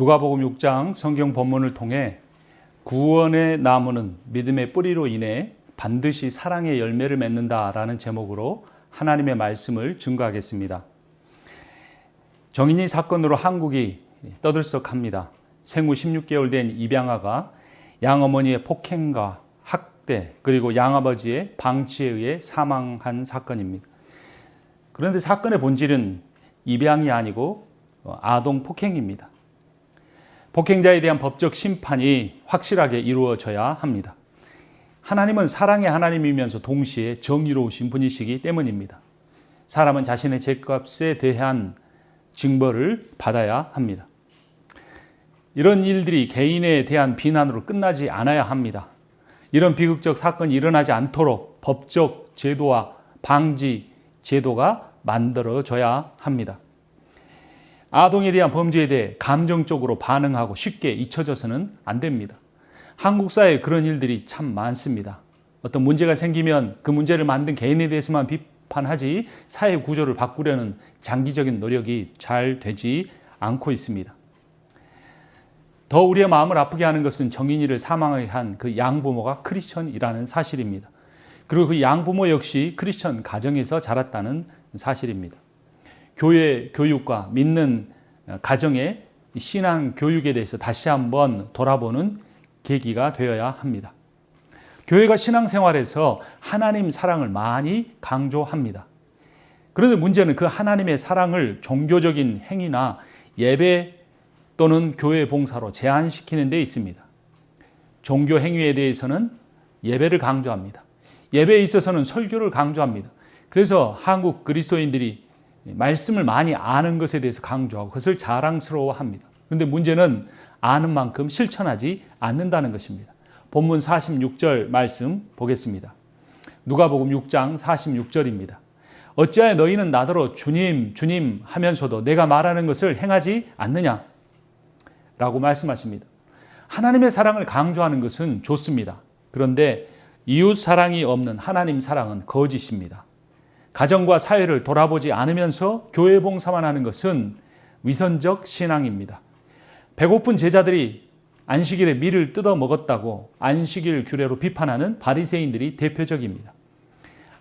누가복음 6장 성경 본문을 통해 구원의 나무는 믿음의 뿌리로 인해 반드시 사랑의 열매를 맺는다라는 제목으로 하나님의 말씀을 증거하겠습니다. 정인이 사건으로 한국이 떠들썩합니다. 생후 16개월 된 입양아가 양어머니의 폭행과 학대 그리고 양아버지의 방치에 의해 사망한 사건입니다. 그런데 사건의 본질은 입양이 아니고 아동 폭행입니다. 폭행자에 대한 법적 심판이 확실하게 이루어져야 합니다. 하나님은 사랑의 하나님이면서 동시에 정의로우신 분이시기 때문입니다. 사람은 자신의 죄값에 대한 징벌을 받아야 합니다. 이런 일들이 개인에 대한 비난으로 끝나지 않아야 합니다. 이런 비극적 사건이 일어나지 않도록 법적 제도와 방지 제도가 만들어져야 합니다. 아동에 대한 범죄에 대해 감정적으로 반응하고 쉽게 잊혀져서는 안 됩니다. 한국 사회에 그런 일들이 참 많습니다. 어떤 문제가 생기면 그 문제를 만든 개인에 대해서만 비판하지 사회 구조를 바꾸려는 장기적인 노력이 잘 되지 않고 있습니다. 더 우리의 마음을 아프게 하는 것은 정인이를 사망하게 한 그 양부모가 크리스천이라는 사실입니다. 그리고 그 양부모 역시 크리스천 가정에서 자랐다는 사실입니다. 교회 교육과 믿는 가정의 신앙 교육에 대해서 다시 한번 돌아보는 계기가 되어야 합니다. 교회가 신앙생활에서 하나님 사랑을 많이 강조합니다. 그런데 문제는 그 하나님의 사랑을 종교적인 행위나 예배 또는 교회 봉사로 제한시키는 데 있습니다. 종교 행위에 대해서는 예배를 강조합니다. 예배에 있어서는 설교를 강조합니다. 그래서 한국 그리스도인들이 말씀을 많이 아는 것에 대해서 강조하고 그것을 자랑스러워합니다. 그런데 문제는 아는 만큼 실천하지 않는다는 것입니다. 본문 46절 말씀 보겠습니다. 누가복음 6장 46절입니다. 어찌하여 너희는 나더러 주님 주님 하면서도 내가 말하는 것을 행하지 않느냐? 라고 말씀하십니다. 하나님의 사랑을 강조하는 것은 좋습니다. 그런데 이웃 사랑이 없는 하나님 사랑은 거짓입니다. 가정과 사회를 돌아보지 않으면서 교회 봉사만 하는 것은 위선적 신앙입니다. 배고픈 제자들이 안식일에 밀을 뜯어 먹었다고 안식일 규례로 비판하는 바리새인들이 대표적입니다.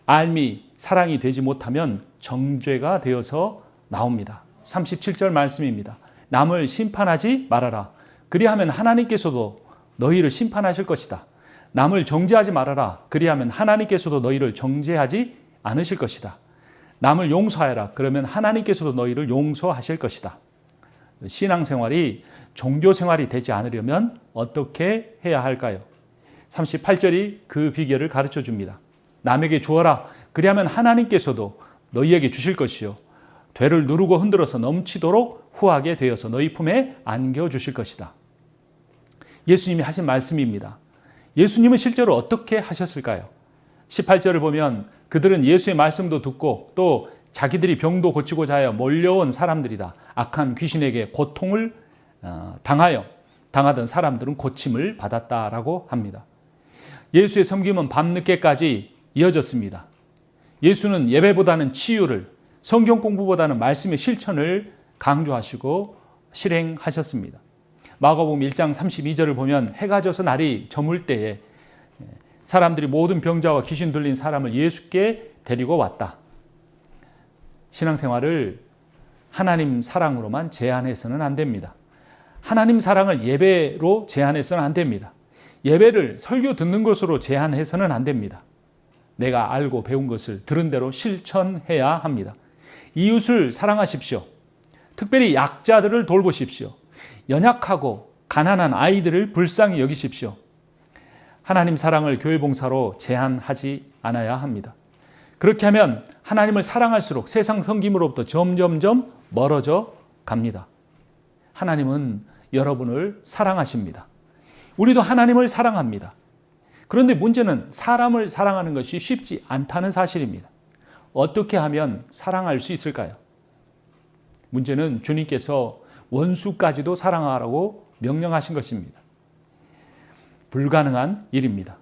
알미, 사랑이 되지 못하면 정죄가 되어서 나옵니다. 37절 말씀입니다. 남을 심판하지 말아라. 그리하면 하나님께서도 너희를 심판하실 것이다. 남을 정죄하지 말아라. 그리하면 하나님께서도 너희를 정죄하지 않으실 것이다. 남을 용서하여라. 그러면 하나님께서도 너희를 용서하실 것이다. 신앙생활이 종교생활이 되지 않으려면 어떻게 해야 할까요? 38절이 그 비결을 가르쳐 줍니다. 남에게 주어라. 그리하면 하나님께서도 너희에게 주실 것이요. 되를 누르고 흔들어서 넘치도록 후하게 되어서 너희 품에 안겨주실 것이다. 예수님이 하신 말씀입니다. 예수님은 실제로 어떻게 하셨을까요? 18절을 보면 그들은 예수의 말씀도 듣고 또 자기들이 병도 고치고자 하여 몰려온 사람들이다. 악한 귀신에게 고통을 당하던 사람들은 고침을 받았다라고 합니다. 예수의 섬김은 밤늦게까지 이어졌습니다. 예수는 예배보다는 치유를, 성경 공부보다는 말씀의 실천을 강조하시고 실행하셨습니다. 마가복음 1장 32절을 보면 해가 져서 날이 저물 때에 사람들이 모든 병자와 귀신 들린 사람을 예수께 데리고 왔다. 신앙생활을 하나님 사랑으로만 제한해서는 안 됩니다. 하나님 사랑을 예배로 제한해서는 안 됩니다. 예배를 설교 듣는 것으로 제한해서는 안 됩니다. 내가 알고 배운 것을 들은 대로 실천해야 합니다. 이웃을 사랑하십시오. 특별히 약자들을 돌보십시오. 연약하고 가난한 아이들을 불쌍히 여기십시오. 하나님 사랑을 교회 봉사로 제한하지 않아야 합니다. 그렇게 하면 하나님을 사랑할수록 세상 섬김으로부터 점점점 멀어져 갑니다. 하나님은 여러분을 사랑하십니다. 우리도 하나님을 사랑합니다. 그런데 문제는 사람을 사랑하는 것이 쉽지 않다는 사실입니다. 어떻게 하면 사랑할 수 있을까요? 문제는 주님께서 원수까지도 사랑하라고 명령하신 것입니다. 불가능한 일입니다.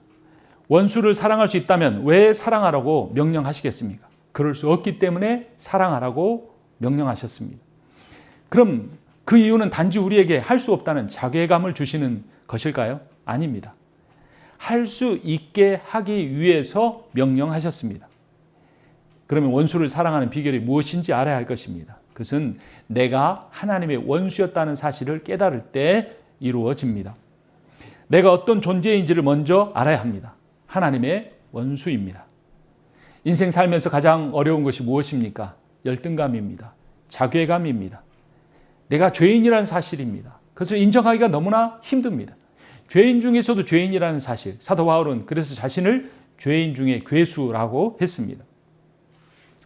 원수를 사랑할 수 있다면 왜 사랑하라고 명령하시겠습니까? 그럴 수 없기 때문에 사랑하라고 명령하셨습니다. 그럼 그 이유는 단지 우리에게 할 수 없다는 자괴감을 주시는 것일까요? 아닙니다. 할 수 있게 하기 위해서 명령하셨습니다. 그러면 원수를 사랑하는 비결이 무엇인지 알아야 할 것입니다. 그것은 내가 하나님의 원수였다는 사실을 깨달을 때 이루어집니다. 내가 어떤 존재인지를 먼저 알아야 합니다. 하나님의 원수입니다. 인생 살면서 가장 어려운 것이 무엇입니까? 열등감입니다. 자괴감입니다. 내가 죄인이라는 사실입니다. 그것을 인정하기가 너무나 힘듭니다. 죄인 중에서도 죄인이라는 사실, 사도 바울은 그래서 자신을 죄인 중에 괴수라고 했습니다.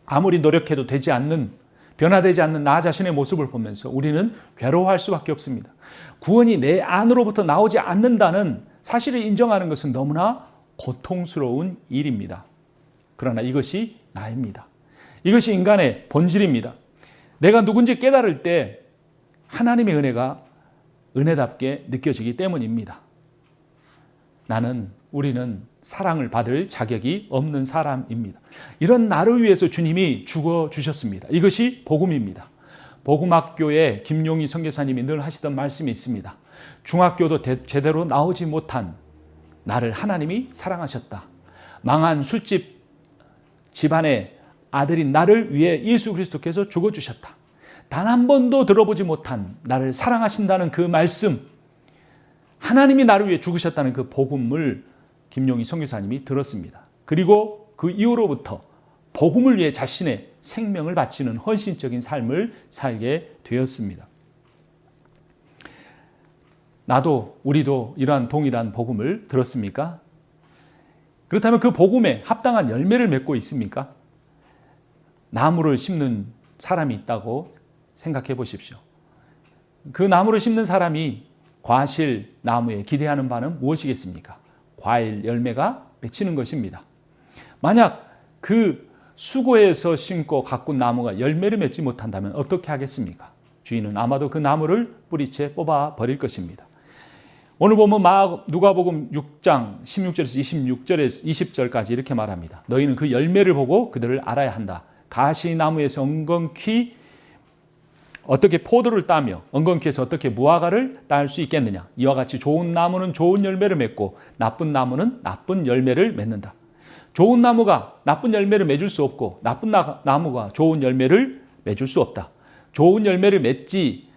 아무리 노력해도 되지 않는, 변화되지 않는 나 자신의 모습을 보면서 우리는 괴로워할 수밖에 없습니다. 구원이 내 안으로부터 나오지 않는다는 사실을 인정하는 것은 너무나 고통스러운 일입니다. 그러나 이것이 나입니다. 이것이 인간의 본질입니다. 내가 누군지 깨달을 때 하나님의 은혜가 은혜답게 느껴지기 때문입니다. 우리는 사랑을 받을 자격이 없는 사람입니다. 이런 나를 위해서 주님이 죽어주셨습니다. 이것이 복음입니다. 복음학교에 김용희 선교사님이 늘 하시던 말씀이 있습니다. 중학교도 제대로 나오지 못한 나를 하나님이 사랑하셨다. 망한 술집 집안의 아들인 나를 위해 예수 그리스도께서 죽어주셨다. 단 한 번도 들어보지 못한 나를 사랑하신다는 그 말씀, 하나님이 나를 위해 죽으셨다는 그 복음을 김용희 선교사님이 들었습니다. 그리고 그 이후로부터 복음을 위해 자신의 생명을 바치는 헌신적인 삶을 살게 되었습니다. 우리도 이러한 동일한 복음을 들었습니까? 그렇다면 그 복음에 합당한 열매를 맺고 있습니까? 나무를 심는 사람이 있다고 생각해 보십시오. 그 나무를 심는 사람이 과실 나무에 기대하는 바는 무엇이겠습니까? 과일 열매가 맺히는 것입니다. 만약 그 수고해서 심고 가꾼 나무가 열매를 맺지 못한다면 어떻게 하겠습니까? 주인은 아마도 그 나무를 뿌리채 뽑아 버릴 것입니다. 오늘 보면 누가복음 6장 16절에서 20절까지 이렇게 말합니다. 너희는 그 열매를 보고 그들을 알아야 한다. 가시나무에서 엉겅퀴 어떻게 포도를 따며 엉겅퀴에서 어떻게 무화과를 딸 수 있겠느냐. 이와 같이 좋은 나무는 좋은 열매를 맺고 나쁜 나무는 나쁜 열매를 맺는다. 좋은 나무가 나쁜 열매를 맺을 수 없고 나쁜 나무가 좋은 열매를 맺을 수 없다. 좋은 열매를 맺지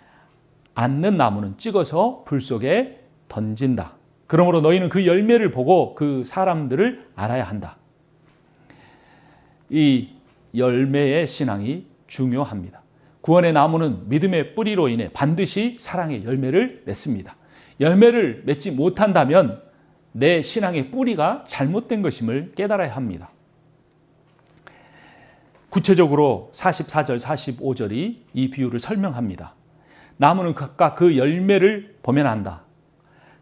않는 나무는 찍어서 불 속에 던진다. 그러므로 너희는 그 열매를 보고 그 사람들을 알아야 한다. 이 열매의 신앙이 중요합니다. 구원의 나무는 믿음의 뿌리로 인해 반드시 사랑의 열매를 맺습니다. 열매를 맺지 못한다면 내 신앙의 뿌리가 잘못된 것임을 깨달아야 합니다. 구체적으로 44절, 45절이 이 비유를 설명합니다. 나무는 각각 그 열매를 보면 안다.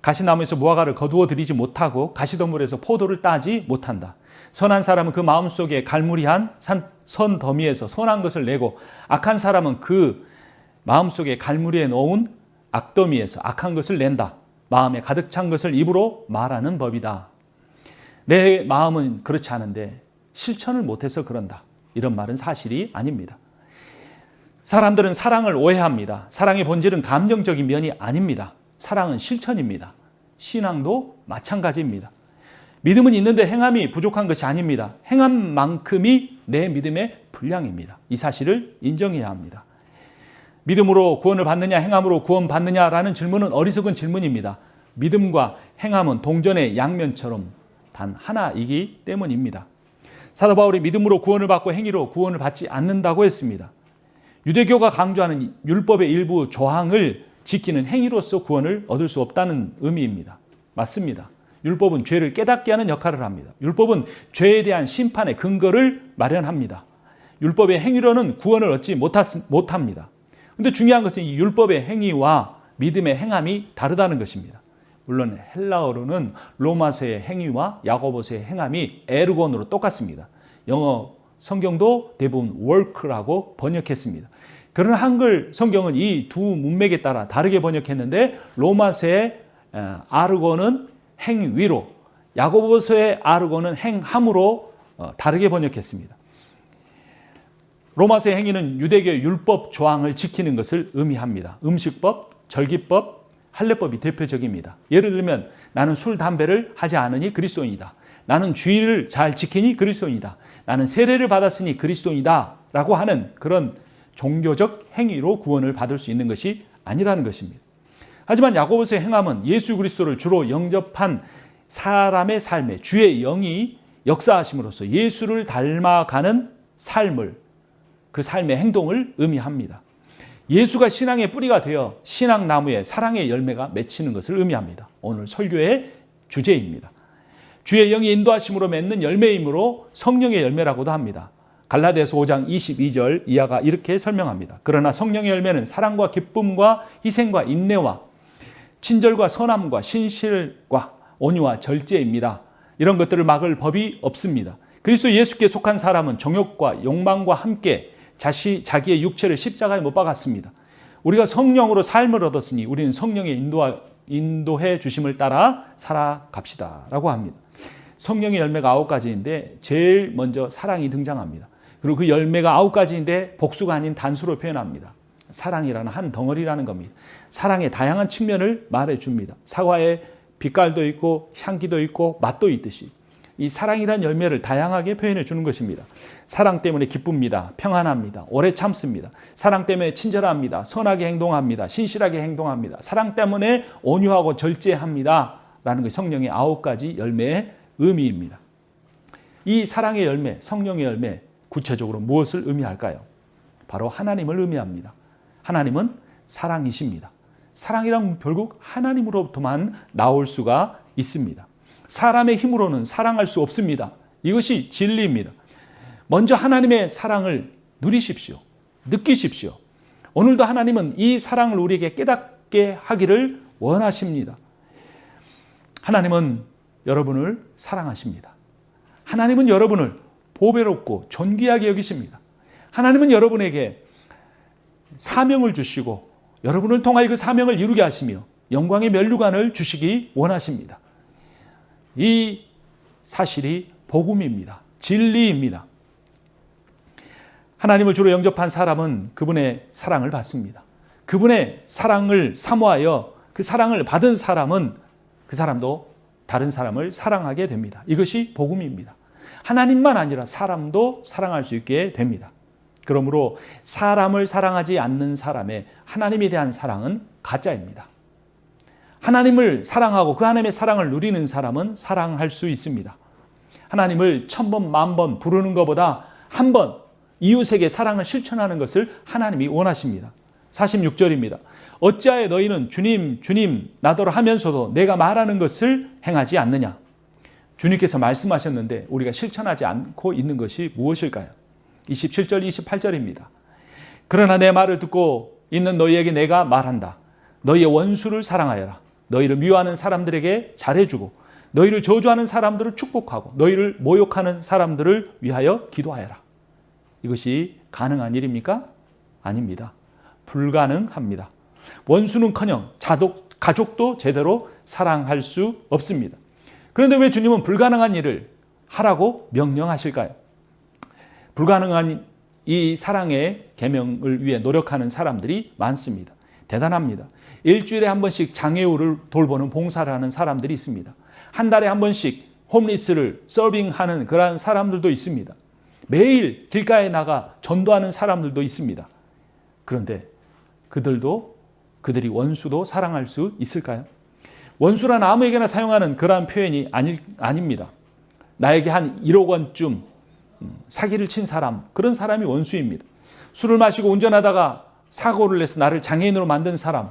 가시나무에서 무화과를 거두어 들이지 못하고 가시덤불에서 포도를 따지 못한다. 선한 사람은 그 마음속에 갈무리한 선 더미에서 선한 것을 내고 악한 사람은 그 마음속에 갈무리해 놓은 악더미에서 악한 것을 낸다. 마음에 가득 찬 것을 입으로 말하는 법이다. 내 마음은 그렇지 않은데 실천을 못해서 그런다. 이런 말은 사실이 아닙니다. 사람들은 사랑을 오해합니다. 사랑의 본질은 감정적인 면이 아닙니다. 사랑은 실천입니다. 신앙도 마찬가지입니다. 믿음은 있는데 행함이 부족한 것이 아닙니다. 행함만큼이 내 믿음의 분량입니다. 이 사실을 인정해야 합니다. 믿음으로 구원을 받느냐 행함으로 구원받느냐라는 질문은 어리석은 질문입니다. 믿음과 행함은 동전의 양면처럼 단 하나이기 때문입니다. 사도 바울이 믿음으로 구원을 받고 행위로 구원을 받지 않는다고 했습니다. 유대교가 강조하는 율법의 일부 조항을 지키는 행위로서 구원을 얻을 수 없다는 의미입니다. 맞습니다. 율법은 죄를 깨닫게 하는 역할을 합니다. 율법은 죄에 대한 심판의 근거를 마련합니다. 율법의 행위로는 구원을 얻지 못합니다. 그런데 중요한 것은 이 율법의 행위와 믿음의 행함이 다르다는 것입니다. 물론 헬라어로는 로마서의 행위와 야고보서의 행함이 에르곤으로 똑같습니다. 영어 성경도 대부분 work라고 번역했습니다. 그러나 한글 성경은 이 두 문맥에 따라 다르게 번역했는데 로마서의 아르곤은 행위로, 야고보서의 아르곤은 행함으로 다르게 번역했습니다. 로마서의 행위는 유대교의 율법 조항을 지키는 것을 의미합니다. 음식법, 절기법, 할례법이 대표적입니다. 예를 들면 나는 술, 담배를 하지 않으니 그리스도인이다. 나는 주의를 잘 지키니 그리스도인이다. 나는 세례를 받았으니 그리스도인이다. 라고 하는 그런 종교적 행위로 구원을 받을 수 있는 것이 아니라는 것입니다. 하지만 야고보서의 행함은 예수 그리스도를 주로 영접한 사람의 삶에 주의 영이 역사하심으로써 예수를 닮아가는 삶을, 그 삶의 행동을 의미합니다. 예수가 신앙의 뿌리가 되어 신앙나무에 사랑의 열매가 맺히는 것을 의미합니다. 오늘 설교의 주제입니다. 주의 영이 인도하심으로 맺는 열매이므로 성령의 열매라고도 합니다. 갈라디아서 5장 22절 이하가 이렇게 설명합니다. 그러나 성령의 열매는 사랑과 기쁨과 희생과 인내와 친절과 선함과 신실과 온유와 절제입니다. 이런 것들을 막을 법이 없습니다. 그리스도 예수께 속한 사람은 정욕과 욕망과 함께 자기의 육체를 십자가에 못 박았습니다. 우리가 성령으로 삶을 얻었으니 우리는 성령의 인도해 주심을 따라 살아갑시다 라고 합니다. 성령의 열매가 9가지인데 제일 먼저 사랑이 등장합니다. 그리고 그 열매가 9가지인데 복수가 아닌 단수로 표현합니다. 사랑이라는 한 덩어리라는 겁니다. 사랑의 다양한 측면을 말해줍니다. 사과에 빛깔도 있고 향기도 있고 맛도 있듯이 이 사랑이라는 열매를 다양하게 표현해 주는 것입니다. 사랑 때문에 기쁩니다. 평안합니다. 오래 참습니다. 사랑 때문에 친절합니다. 선하게 행동합니다. 신실하게 행동합니다. 사랑 때문에 온유하고 절제합니다. 라는 것이 성령의 9가지 열매의 의미입니다. 이 사랑의 열매, 성령의 열매, 구체적으로 무엇을 의미할까요? 바로 하나님을 의미합니다. 하나님은 사랑이십니다. 사랑이란 결국 하나님으로부터만 나올 수가 있습니다. 사람의 힘으로는 사랑할 수 없습니다. 이것이 진리입니다. 먼저 하나님의 사랑을 누리십시오. 느끼십시오. 오늘도 하나님은 이 사랑을 우리에게 깨닫게 하기를 원하십니다. 하나님은 여러분을 사랑하십니다. 하나님은 여러분을 보배롭고 존귀하게 여기십니다. 하나님은 여러분에게 사명을 주시고 여러분을 통하여 그 사명을 이루게 하시며 영광의 면류관을 주시기 원하십니다. 이 사실이 복음입니다. 진리입니다. 하나님을 주로 영접한 사람은 그분의 사랑을 받습니다. 그분의 사랑을 사모하여 그 사랑을 받은 사람은 그 사람도 다른 사람을 사랑하게 됩니다. 이것이 복음입니다. 하나님만 아니라 사람도 사랑할 수 있게 됩니다. 그러므로 사람을 사랑하지 않는 사람의 하나님에 대한 사랑은 가짜입니다. 하나님을 사랑하고 그 하나님의 사랑을 누리는 사람은 사랑할 수 있습니다. 하나님을 1000번, 10,000번 부르는 것보다 한 번 이웃에게 사랑을 실천하는 것을 하나님이 원하십니다. 46절입니다. 어찌하여 너희는 주님, 주님 나더러 하면서도 내가 말하는 것을 행하지 않느냐. 주님께서 말씀하셨는데 우리가 실천하지 않고 있는 것이 무엇일까요? 27절, 28절입니다. 그러나 내 말을 듣고 있는 너희에게 내가 말한다. 너희의 원수를 사랑하여라. 너희를 미워하는 사람들에게 잘해주고 너희를 저주하는 사람들을 축복하고 너희를 모욕하는 사람들을 위하여 기도하여라. 이것이 가능한 일입니까? 아닙니다. 불가능합니다. 원수는커녕 가족도 제대로 사랑할 수 없습니다. 그런데 왜 주님은 불가능한 일을 하라고 명령하실까요? 불가능한 이 사랑의 계명을 위해 노력하는 사람들이 많습니다. 대단합니다. 일주일에 한 번씩 장애우를 돌보는 봉사를 하는 사람들이 있습니다. 한 달에 한 번씩 홈리스를 서빙하는 그런 사람들도 있습니다. 매일 길가에 나가 전도하는 사람들도 있습니다. 그런데 그들이 원수도 사랑할 수 있을까요? 원수란 아무에게나 사용하는 그러한 표현이 아닙니다. 나에게 한 1억 원쯤 사기를 친 사람, 그런 사람이 원수입니다. 술을 마시고 운전하다가 사고를 내서 나를 장애인으로 만든 사람,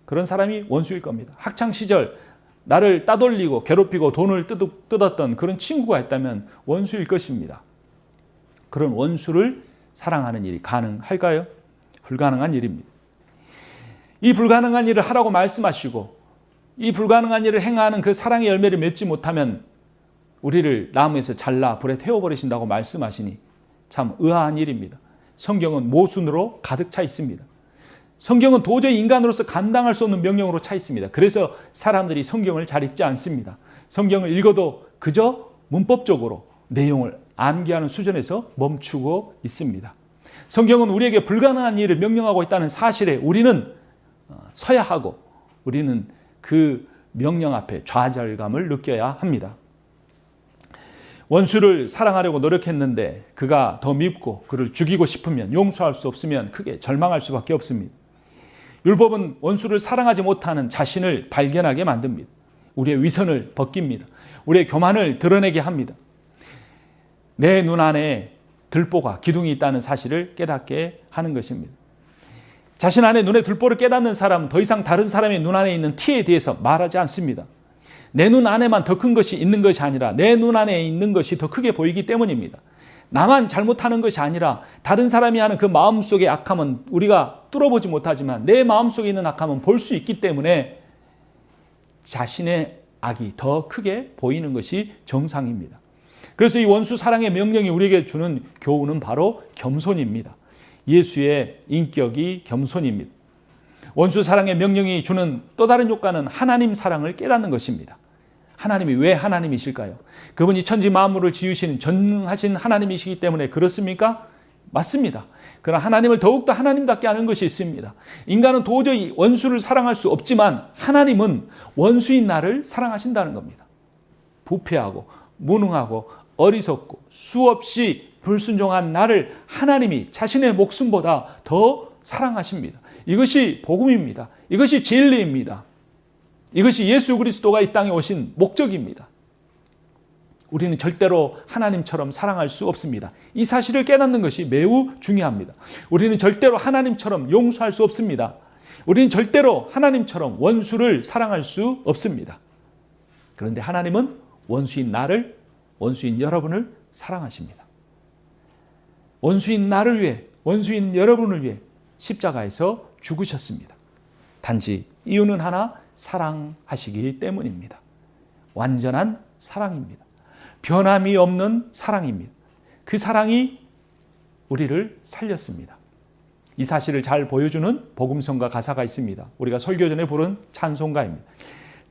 그런 사람이 원수일 겁니다. 학창시절 나를 따돌리고 괴롭히고 돈을 뜯었던 그런 친구가 있다면 원수일 것입니다. 그런 원수를 사랑하는 일이 가능할까요? 불가능한 일입니다. 이 불가능한 일을 하라고 말씀하시고 이 불가능한 일을 행하는 그 사랑의 열매를 맺지 못하면 우리를 나무에서 잘라 불에 태워버리신다고 말씀하시니 참 의아한 일입니다. 성경은 모순으로 가득 차 있습니다. 성경은 도저히 인간으로서 감당할 수 없는 명령으로 차 있습니다. 그래서 사람들이 성경을 잘 읽지 않습니다. 성경을 읽어도 그저 문법적으로 내용을 암기하는 수준에서 멈추고 있습니다. 성경은 우리에게 불가능한 일을 명령하고 있다는 사실에 우리는 서야 하고 우리는 그 명령 앞에 좌절감을 느껴야 합니다. 원수를 사랑하려고 노력했는데 그가 더 밉고 그를 죽이고 싶으면, 용서할 수 없으면 크게 절망할 수밖에 없습니다. 율법은 원수를 사랑하지 못하는 자신을 발견하게 만듭니다. 우리의 위선을 벗깁니다. 우리의 교만을 드러내게 합니다. 내 눈 안에 들보가, 기둥이 있다는 사실을 깨닫게 하는 것입니다. 자신 안에 눈에 들보를 깨닫는 사람은 더 이상 다른 사람의 눈 안에 있는 티에 대해서 말하지 않습니다. 내 눈 안에만 더 큰 것이 있는 것이 아니라 내 눈 안에 있는 것이 더 크게 보이기 때문입니다. 나만 잘못하는 것이 아니라 다른 사람이 하는 그 마음속의 악함은 우리가 뚫어보지 못하지만 내 마음속에 있는 악함은 볼 수 있기 때문에 자신의 악이 더 크게 보이는 것이 정상입니다. 그래서 이 원수 사랑의 명령이 우리에게 주는 교훈은 바로 겸손입니다. 예수의 인격이 겸손입니다. 원수 사랑의 명령이 주는 또 다른 효과는 하나님 사랑을 깨닫는 것입니다. 하나님이 왜 하나님이실까요? 그분이 천지 만물을 지으신 전능하신 하나님이시기 때문에 그렇습니까? 맞습니다. 그러나 하나님을 더욱더 하나님답게 하는 것이 있습니다. 인간은 도저히 원수를 사랑할 수 없지만 하나님은 원수인 나를 사랑하신다는 겁니다. 부패하고 무능하고 어리석고 수없이 불순종한 나를 하나님이 자신의 목숨보다 더 사랑하십니다. 이것이 복음입니다. 이것이 진리입니다. 이것이 예수 그리스도가 이 땅에 오신 목적입니다. 우리는 절대로 하나님처럼 사랑할 수 없습니다. 이 사실을 깨닫는 것이 매우 중요합니다. 우리는 절대로 하나님처럼 용서할 수 없습니다. 우리는 절대로 하나님처럼 원수를 사랑할 수 없습니다. 그런데 하나님은 원수인 나를, 원수인 여러분을 사랑하십니다. 원수인 나를 위해, 원수인 여러분을 위해 십자가에서 죽으셨습니다. 단지 이유는 하나, 사랑하시기 때문입니다. 완전한 사랑입니다. 변함이 없는 사랑입니다. 그 사랑이 우리를 살렸습니다. 이 사실을 잘 보여주는 복음성가 가사가 있습니다. 우리가 설교 전에 부른 찬송가입니다.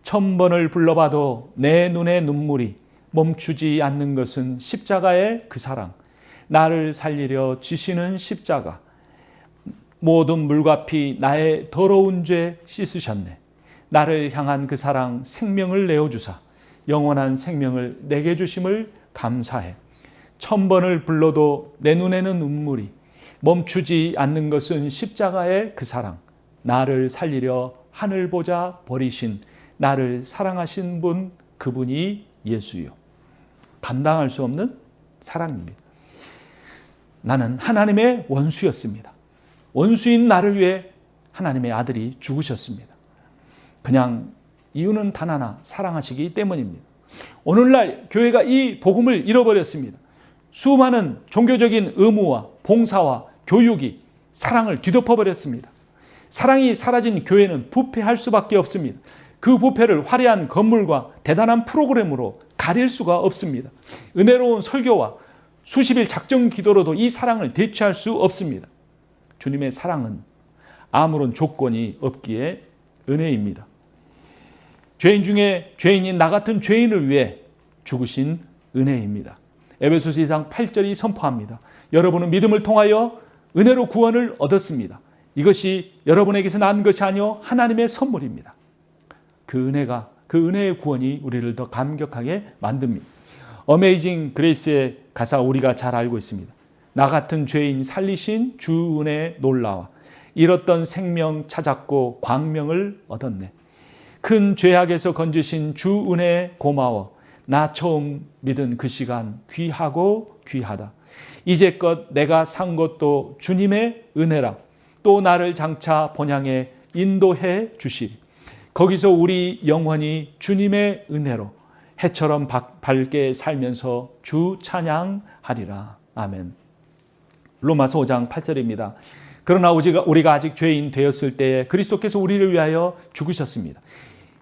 1000번을 불러봐도 내 눈에 눈물이 멈추지 않는 것은 십자가의 그 사랑, 나를 살리려 지시는 십자가, 모든 물과 피 나의 더러운 죄 씻으셨네. 나를 향한 그 사랑 생명을 내어주사 영원한 생명을 내게 주심을 감사해. 1000번을 불러도 내 눈에는 눈물이 멈추지 않는 것은 십자가의 그 사랑, 나를 살리려 하늘 보자 버리신 나를 사랑하신 분, 그분이 예수요. 감당할 수 없는 사랑입니다. 나는 하나님의 원수였습니다. 원수인 나를 위해 하나님의 아들이 죽으셨습니다. 그냥 이유는 단 하나, 사랑하시기 때문입니다. 오늘날 교회가 이 복음을 잃어버렸습니다. 수많은 종교적인 의무와 봉사와 교육이 사랑을 뒤덮어버렸습니다. 사랑이 사라진 교회는 부패할 수밖에 없습니다. 그 부패를 화려한 건물과 대단한 프로그램으로 가릴 수가 없습니다. 은혜로운 설교와 수십일 작정 기도로도 이 사랑을 대체할 수 없습니다. 주님의 사랑은 아무런 조건이 없기에 은혜입니다. 죄인 중에 죄인인 나 같은 죄인을 위해 죽으신 은혜입니다. 에베소서 2장 8절이 선포합니다. 여러분은 믿음을 통하여 은혜로 구원을 얻었습니다. 이것이 여러분에게서 난 것이 아니요 하나님의 선물입니다. 그 은혜의 구원이 우리를 더 감격하게 만듭니다. 어메이징 그레이스의 가사 우리가 잘 알고 있습니다. 나 같은 죄인 살리신 주 은혜 놀라와 잃었던 생명 찾았고 광명을 얻었네. 큰 죄악에서 건지신 주 은혜 고마워. 나 처음 믿은 그 시간 귀하고 귀하다. 이제껏 내가 산 것도 주님의 은혜라. 또 나를 장차 본향에 인도해 주시리. 거기서 우리 영원히 주님의 은혜로 해처럼 밝게 살면서 주 찬양하리라. 아멘. 로마서 5장 8절입니다. 그러나 우리가 아직 죄인 되었을 때에 그리스도께서 우리를 위하여 죽으셨습니다.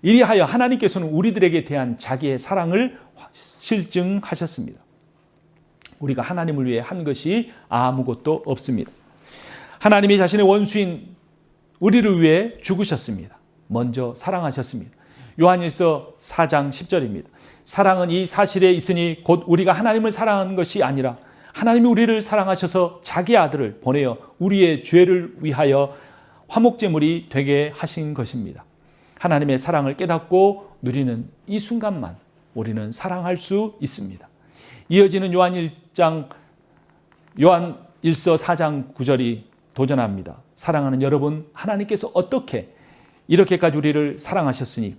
이리하여 하나님께서는 우리들에게 대한 자기의 사랑을 실증하셨습니다. 우리가 하나님을 위해 한 것이 아무것도 없습니다. 하나님이 자신의 원수인 우리를 위해 죽으셨습니다. 먼저 사랑하셨습니다. 요한일서 4장 10절입니다. 사랑은 이 사실에 있으니 곧 우리가 하나님을 사랑하는 것이 아니라 하나님이 우리를 사랑하셔서 자기 아들을 보내어 우리의 죄를 위하여 화목제물이 되게 하신 것입니다. 하나님의 사랑을 깨닫고 누리는 이 순간만 우리는 사랑할 수 있습니다. 이어지는 요한 1서 4장 9절이 도전합니다. 사랑하는 여러분, 하나님께서 어떻게 이렇게까지 우리를 사랑하셨으니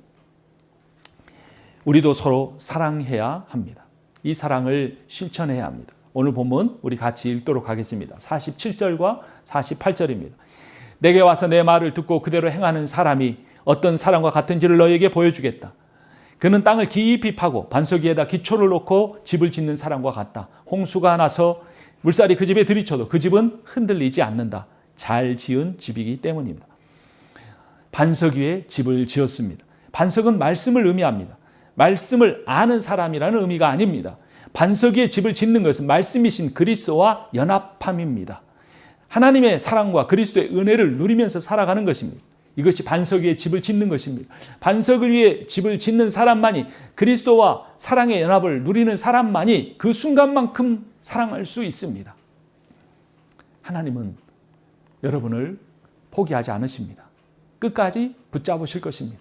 우리도 서로 사랑해야 합니다. 이 사랑을 실천해야 합니다. 오늘 본문 우리 같이 읽도록 하겠습니다. 47절과 48절입니다. 내게 와서 내 말을 듣고 그대로 행하는 사람이 어떤 사람과 같은지를 너에게 보여주겠다. 그는 땅을 깊이 파고 반석 위에다 기초를 놓고 집을 짓는 사람과 같다. 홍수가 나서 물살이 그 집에 들이쳐도 그 집은 흔들리지 않는다. 잘 지은 집이기 때문입니다. 반석 위에 집을 지었습니다. 반석은 말씀을 의미합니다. 말씀을 아는 사람이라는 의미가 아닙니다. 반석 위에 집을 짓는 것은 말씀이신 그리스도와 연합함입니다. 하나님의 사랑과 그리스도의 은혜를 누리면서 살아가는 것입니다. 이것이 반석 위에 집을 짓는 것입니다. 반석 위에 집을 짓는 사람만이, 그리스도와 사랑의 연합을 누리는 사람만이 그 순간만큼 사랑할 수 있습니다. 하나님은 여러분을 포기하지 않으십니다. 끝까지 붙잡으실 것입니다.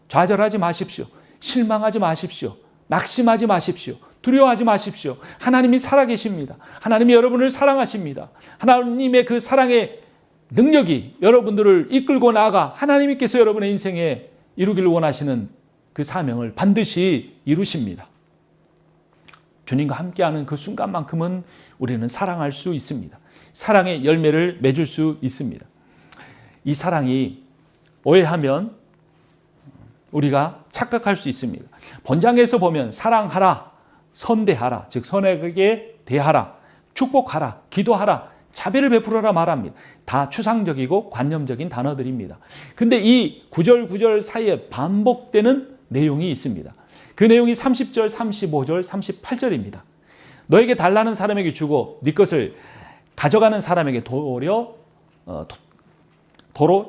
좌절하지 마십시오. 실망하지 마십시오. 낙심하지 마십시오. 두려워하지 마십시오. 하나님이 살아계십니다. 하나님이 여러분을 사랑하십니다. 하나님의 그 사랑의 능력이 여러분들을 이끌고 나아가 하나님께서 여러분의 인생에 이루기를 원하시는 그 사명을 반드시 이루십니다. 주님과 함께하는 그 순간만큼은 우리는 사랑할 수 있습니다. 사랑의 열매를 맺을 수 있습니다. 이 사랑이 오해하면 우리가 착각할 수 있습니다. 본장에서 보면 사랑하라, 선대하라, 즉 선에게 대하라, 축복하라, 기도하라, 자비를 베풀어라 말합니다. 다 추상적이고 관념적인 단어들입니다. 근데 이 구절 사이에 반복되는 내용이 있습니다. 그 내용이 30절, 35절, 38절입니다. 너에게 달라는 사람에게 주고 네 것을 가져가는 사람에게 도로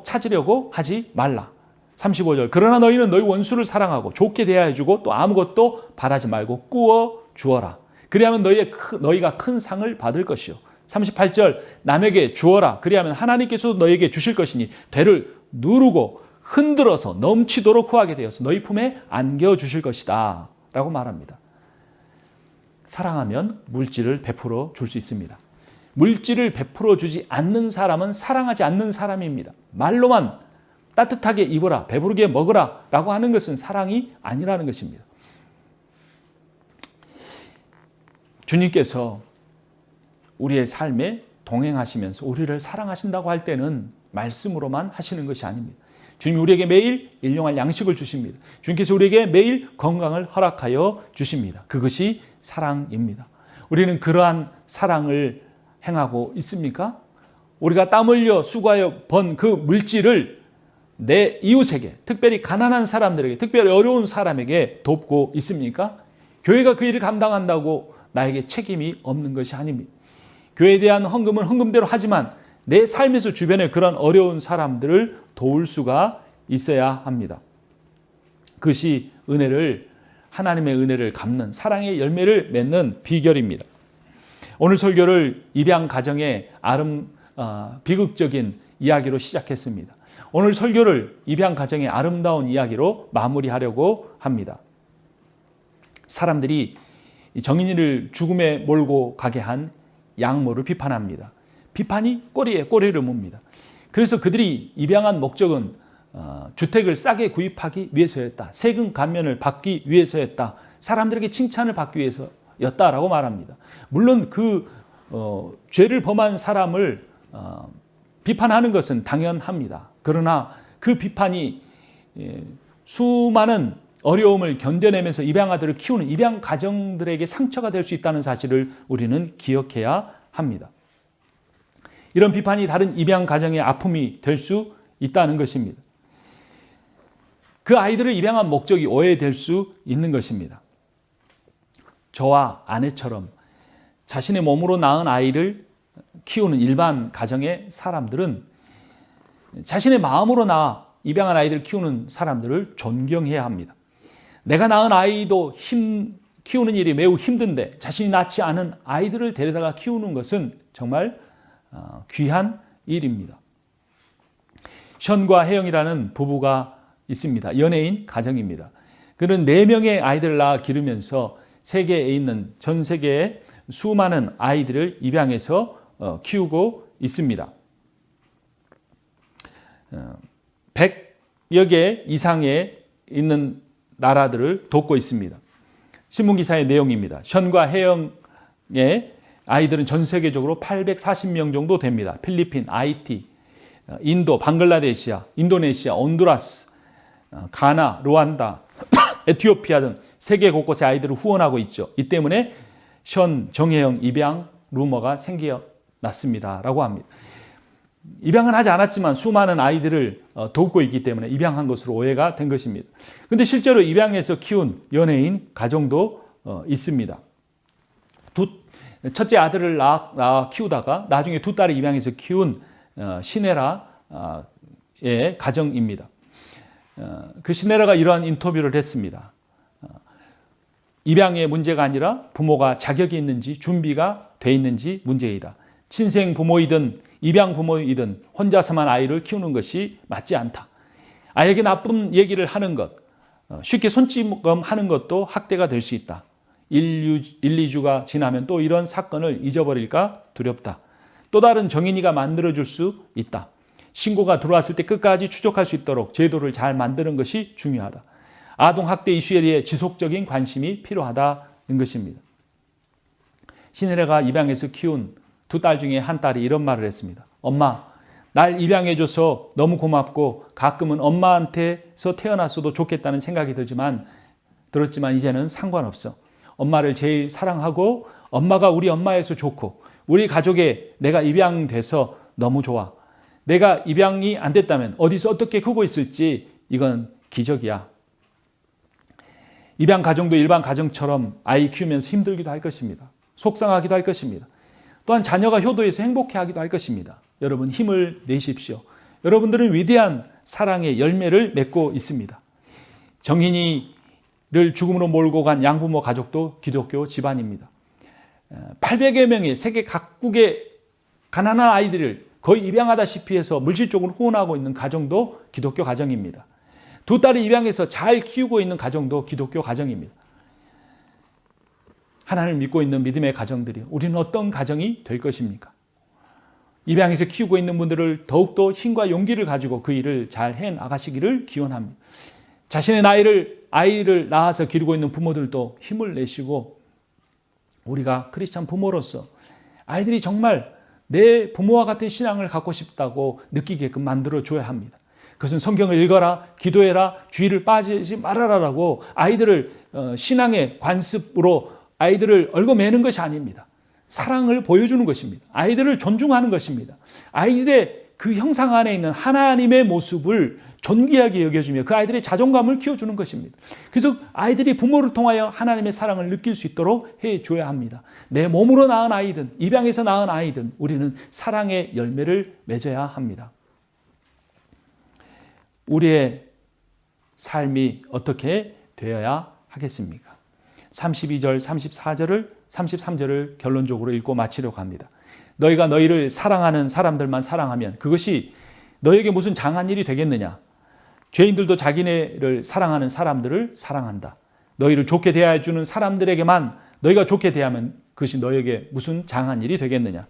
찾으려고 하지 말라. 35절, 그러나 너희는 너희 원수를 사랑하고 좋게 대하여주고 또 아무것도 바라지 말고 꾸어 주어라. 그리하면 너희가 큰 상을 받을 것이요. 38절, 남에게 주어라. 그리하면 하나님께서도 너희에게 주실 것이니 되를 누르고 흔들어서 넘치도록 구하게 되어서 너희 품에 안겨 주실 것이다 라고 말합니다. 사랑하면 물질을 베풀어 줄 수 있습니다. 물질을 베풀어 주지 않는 사람은 사랑하지 않는 사람입니다. 말로만 따뜻하게 입어라, 배부르게 먹어라 라고 하는 것은 사랑이 아니라는 것입니다. 주님께서 우리의 삶에 동행하시면서 우리를 사랑하신다고 할 때는 말씀으로만 하시는 것이 아닙니다. 주님이 우리에게 매일 일용할 양식을 주십니다. 주님께서 우리에게 매일 건강을 허락하여 주십니다. 그것이 사랑입니다. 우리는 그러한 사랑을 행하고 있습니까? 우리가 땀 흘려 수고하여 번 그 물질을 내 이웃에게, 특별히 가난한 사람들에게, 특별히 어려운 사람에게 돕고 있습니까? 교회가 그 일을 감당한다고 나에게 책임이 없는 것이 아닙니다. 교회에 대한 헌금은 헌금대로 하지만 내 삶에서 주변에 그런 어려운 사람들을 도울 수가 있어야 합니다. 그것이 하나님의 은혜를 갚는 사랑의 열매를 맺는 비결입니다. 오늘 설교를 입양 가정의 비극적인 이야기로 시작했습니다. 오늘 설교를 입양 가정의 아름다운 이야기로 마무리하려고 합니다. 사람들이 정인이를 죽음에 몰고 가게 한 양모를 비판합니다. 비판이 꼬리에 꼬리를 묻니다. 그래서 그들이 입양한 목적은 주택을 싸게 구입하기 위해서였다. 세금 감면을 받기 위해서였다. 사람들에게 칭찬을 받기 위해서였다라고 말합니다. 물론 죄를 범한 사람을 비판하는 것은 당연합니다. 그러나 그 비판이 수많은 어려움을 견뎌내면서 입양 아들을 키우는 입양 가정들에게 상처가 될 수 있다는 사실을 우리는 기억해야 합니다. 이런 비판이 다른 입양 가정의 아픔이 될 수 있다는 것입니다. 그 아이들을 입양한 목적이 오해될 수 있는 것입니다. 저와 아내처럼 자신의 몸으로 낳은 아이를 키우는 일반 가정의 사람들은 자신의 마음으로 낳아 입양한 아이들을 키우는 사람들을 존경해야 합니다. 내가 낳은 아이도 키우는 일이 매우 힘든데 자신이 낳지 않은 아이들을 데려다가 키우는 것은 정말 귀한 일입니다. 션과 혜영이라는 부부가 있습니다. 연예인 가정입니다. 그는 4명의 아이들을 낳아 기르면서 세계에 있는 전 세계의 수많은 아이들을 입양해서 키우고 있습니다. 100여 개 이상에 있는 나라들을 돕고 있습니다. 신문기사의 내용입니다. 션과 혜영의 아이들은 전 세계적으로 840명 정도 됩니다. 필리핀, 하이티, 인도, 방글라데시아, 인도네시아, 온두라스, 가나, 루안다, 에티오피아 등 세계 곳곳에 아이들을 후원하고 있죠. 이 때문에 션 정혜영 입양 루머가 생겨났습니다라고 합니다. 입양은 하지 않았지만 수많은 아이들을 돕고 있기 때문에 입양한 것으로 오해가 된 것입니다. 그런데 실제로 입양해서 키운 연예인 가정도 있습니다. 첫째 아들을 낳아 키우다가 나중에 2딸을 입양해서 키운 시네라의 가정입니다. 그 시네라가 이러한 인터뷰를 했습니다. 입양의 문제가 아니라 부모가 자격이 있는지 준비가 돼 있는지 문제이다. 친생 부모이든 입양 부모이든 혼자서만 아이를 키우는 것이 맞지 않다. 아이에게 나쁜 얘기를 하는 것, 쉽게 손찌검하는 것도 학대가 될 수 있다. 1-2주가 지나면 또 이런 사건을 잊어버릴까 두렵다. 또 다른 정인이가 만들어줄 수 있다. 신고가 들어왔을 때 끝까지 추적할 수 있도록 제도를 잘 만드는 것이 중요하다. 아동학대 이슈에 대해 지속적인 관심이 필요하다는 것입니다. 시네라가 입양해서 키운 2딸 중에 한 딸이 이런 말을 했습니다. 엄마, 날 입양해줘서 너무 고맙고 가끔은 엄마한테서 태어났어도 좋겠다는 생각이 들었지만 이제는 상관없어. 엄마를 제일 사랑하고 엄마가 우리 엄마여서 좋고 우리 가족에 내가 입양돼서 너무 좋아. 내가 입양이 안 됐다면 어디서 어떻게 크고 있을지 이건 기적이야. 입양 가정도 일반 가정처럼 아이 키우면서 힘들기도 할 것입니다. 속상하기도 할 것입니다. 또한 자녀가 효도해서 행복해하기도 할 것입니다. 여러분 힘을 내십시오. 여러분들은 위대한 사랑의 열매를 맺고 있습니다. 정인이를 죽음으로 몰고 간 양부모 가족도 기독교 집안입니다. 800여 명의 세계 각국의 가난한 아이들을 거의 입양하다시피 해서 물질적으로 후원하고 있는 가정도 기독교 가정입니다. 2딸을 입양해서 잘 키우고 있는 가정도 기독교 가정입니다. 하나님을 믿고 있는 믿음의 가정들이 우리는 어떤 가정이 될 것입니까? 입양해서 키우고 있는 분들을 더욱더 힘과 용기를 가지고 그 일을 잘 해나가시기를 기원합니다. 자신의 아이를 낳아서 기르고 있는 부모들도 힘을 내시고 우리가 크리스찬 부모로서 아이들이 정말 내 부모와 같은 신앙을 갖고 싶다고 느끼게끔 만들어줘야 합니다. 그것은 성경을 읽어라, 기도해라, 주의를 빠지지 말아라라고 아이들을 신앙의 관습으로 아이들을 얽어매는 것이 아닙니다. 사랑을 보여주는 것입니다. 아이들을 존중하는 것입니다. 아이들의 그 형상 안에 있는 하나님의 모습을 존귀하게 여겨주며 그 아이들의 자존감을 키워주는 것입니다. 그래서 아이들이 부모를 통하여 하나님의 사랑을 느낄 수 있도록 해줘야 합니다. 내 몸으로 낳은 아이든 입양해서 낳은 아이든 우리는 사랑의 열매를 맺어야 합니다. 우리의 삶이 어떻게 되어야 하겠습니까? 32절, 34절을 33절을 결론적으로 읽고 마치려고 합니다. 너희가 너희를 사랑하는 사람들만 사랑하면 그것이 너에게 무슨 장한 일이 되겠느냐? 죄인들도 자기네를 사랑하는 사람들을 사랑한다. 너희를 좋게 대해주는 사람들에게만 너희가 좋게 대하면 그것이 너에게 무슨 장한 일이 되겠느냐?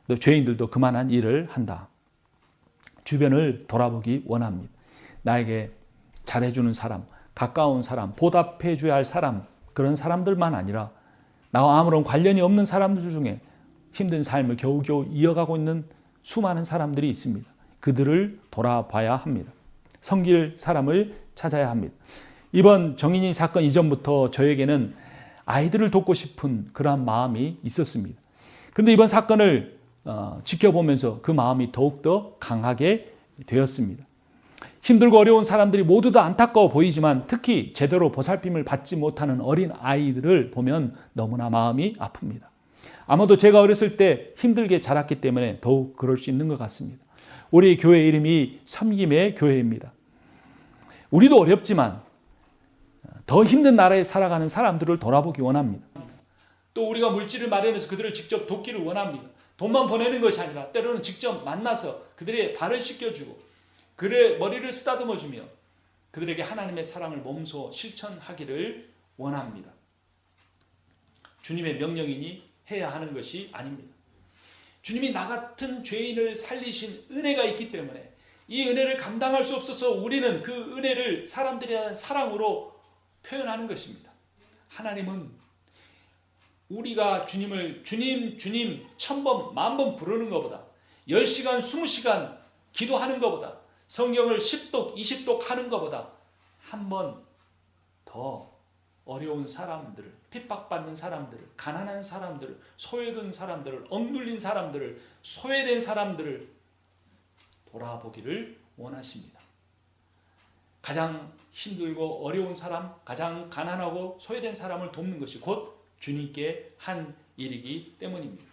너 죄인들도 그만한 일을 한다. 주변을 돌아보기 원합니다. 나에게 잘해주는 사람, 가까운 사람, 보답해줘야 할 사람, 그런 사람들만 아니라 나와 아무런 관련이 없는 사람들 중에 힘든 삶을 겨우겨우 이어가고 있는 수많은 사람들이 있습니다. 그들을 돌아봐야 합니다. 섬길 사람을 찾아야 합니다. 이번 정인이 사건 이전부터 저에게는 아이들을 돕고 싶은 그러한 마음이 있었습니다. 그런데 이번 사건을 지켜보면서 그 마음이 더욱더 강하게 되었습니다. 힘들고 어려운 사람들이 모두 다 안타까워 보이지만 특히 제대로 보살핌을 받지 못하는 어린 아이들을 보면 너무나 마음이 아픕니다. 아마도 제가 어렸을 때 힘들게 자랐기 때문에 더욱 그럴 수 있는 것 같습니다. 우리 교회 이름이 섬김의 교회입니다. 우리도 어렵지만 더 힘든 나라에 살아가는 사람들을 돌아보기 원합니다. 또 우리가 물질을 마련해서 그들을 직접 돕기를 원합니다. 돈만 보내는 것이 아니라 때로는 직접 만나서 그들의 발을 씻겨주고 그들의 머리를 쓰다듬어주며 그들에게 하나님의 사랑을 몸소 실천하기를 원합니다. 주님의 명령이니 해야 하는 것이 아닙니다. 주님이 나 같은 죄인을 살리신 은혜가 있기 때문에 이 은혜를 감당할 수 없어서 우리는 그 은혜를 사람들에 대한 사랑으로 표현하는 것입니다. 하나님은 우리가 주님을 주님 1000번, 10,000번 부르는 것보다 10시간, 20시간 기도하는 것보다 성경을 10독, 20독 하는 것보다 한 번 더 어려운 사람들을, 핍박받는 사람들을, 가난한 사람들을, 소외된 사람들을, 억눌린 사람들을, 소외된 사람들을 돌아보기를 원하십니다. 가장 힘들고 어려운 사람, 가장 가난하고 소외된 사람을 돕는 것이 곧 주님께 한 일이기 때문입니다.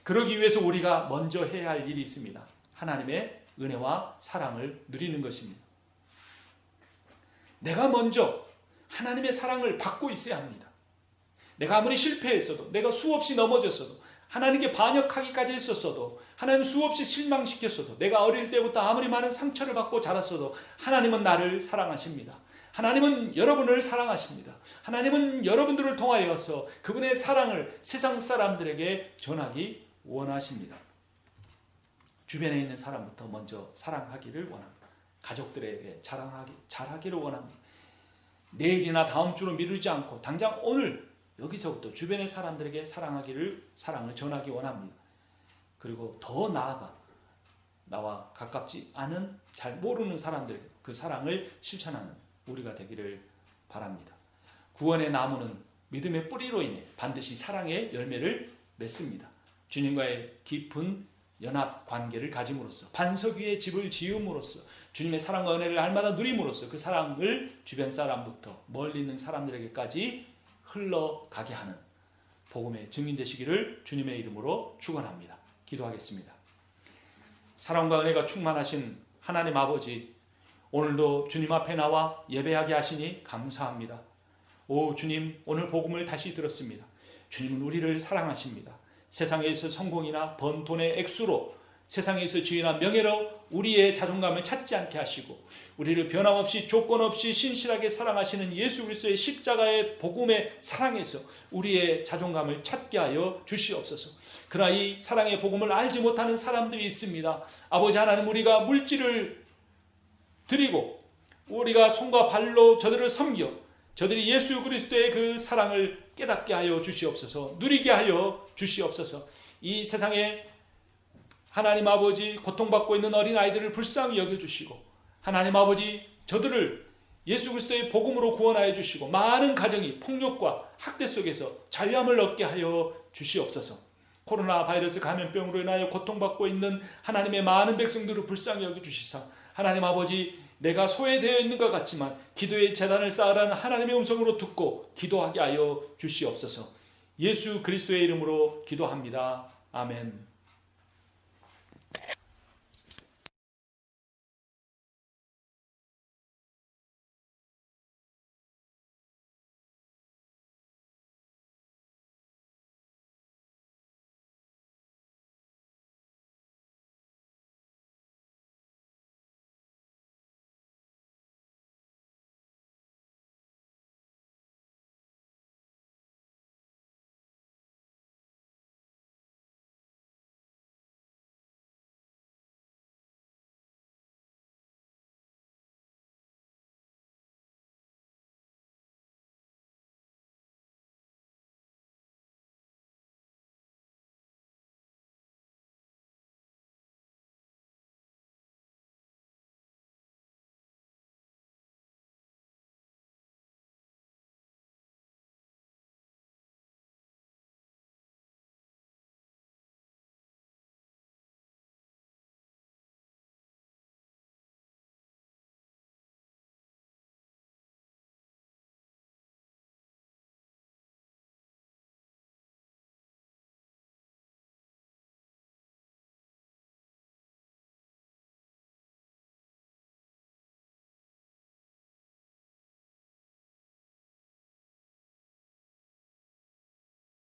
그러기 위해서 우리가 먼저 해야 할 일이 있습니다. 하나님의 은혜와 사랑을 누리는 것입니다. 내가 먼저 하나님의 사랑을 받고 있어야 합니다. 내가 아무리 실패했어도, 내가 수없이 넘어졌어도, 하나님께 반역하기까지 했었어도, 하나님 수없이 실망시켰어도, 내가 어릴 때부터 아무리 많은 상처를 받고 자랐어도 하나님은 나를 사랑하십니다. 하나님은 여러분을 사랑하십니다. 하나님은 여러분들을 통하여서 그분의 사랑을 세상 사람들에게 전하기 원하십니다. 주변에 있는 사람부터 먼저 사랑하기를 원합니다. 가족들에게 잘하기를 원합니다. 내일이나 다음 주로 미루지 않고 당장 오늘 여기서부터 주변의 사람들에게 사랑을 전하기 원합니다. 그리고 더 나아가 나와 가깝지 않은 잘 모르는 사람들에게 그 사랑을 실천하는 우리가 되기를 바랍니다. 구원의 나무는 믿음의 뿌리로 인해 반드시 사랑의 열매를 맺습니다. 주님과의 깊은 연합 관계를 가짐으로써 반석 위에 집을 지음으로써 주님의 사랑과 은혜를 날마다 누림으로써 그 사랑을 주변 사람부터 멀리 있는 사람들에게까지 흘러가게 하는 복음의 증인 되시기를 주님의 이름으로 축원합니다. 기도하겠습니다. 사랑과 은혜가 충만하신 하나님 아버지, 오늘도 주님 앞에 나와 예배하게 하시니 감사합니다. 오 주님, 오늘 복음을 다시 들었습니다. 주님은 우리를 사랑하십니다. 세상에서 성공이나 번 돈의 액수로, 세상에서 지위나 명예로 우리의 자존감을 찾지 않게 하시고 우리를 변함없이 조건 없이 신실하게 사랑하시는 예수 그리스도의 십자가의 복음의 사랑에서 우리의 자존감을 찾게 하여 주시옵소서. 그러나 이 사랑의 복음을 알지 못하는 사람들이 있습니다. 아버지 하나님, 우리가 물질을 드리고 우리가 손과 발로 저들을 섬겨 저들이 예수 그리스도의 그 사랑을 깨닫게 하여 주시옵소서. 누리게 하여 주시옵소서. 이 세상에 하나님 아버지 고통받고 있는 어린아이들을 불쌍히 여겨주시고 하나님 아버지 저들을 예수 그리스도의 복음으로 구원하여 주시고 많은 가정이 폭력과 학대 속에서 자유함을 얻게 하여 주시옵소서. 코로나 바이러스 감염병으로 인하여 고통받고 있는 하나님의 많은 백성들을 불쌍히 여겨주시사 하나님 아버지, 내가 소외되어 있는 것 같지만 기도의 제단을 쌓으라는 하나님의 음성으로 듣고 기도하게 하여 주시옵소서. 예수 그리스도의 이름으로 기도합니다. 아멘.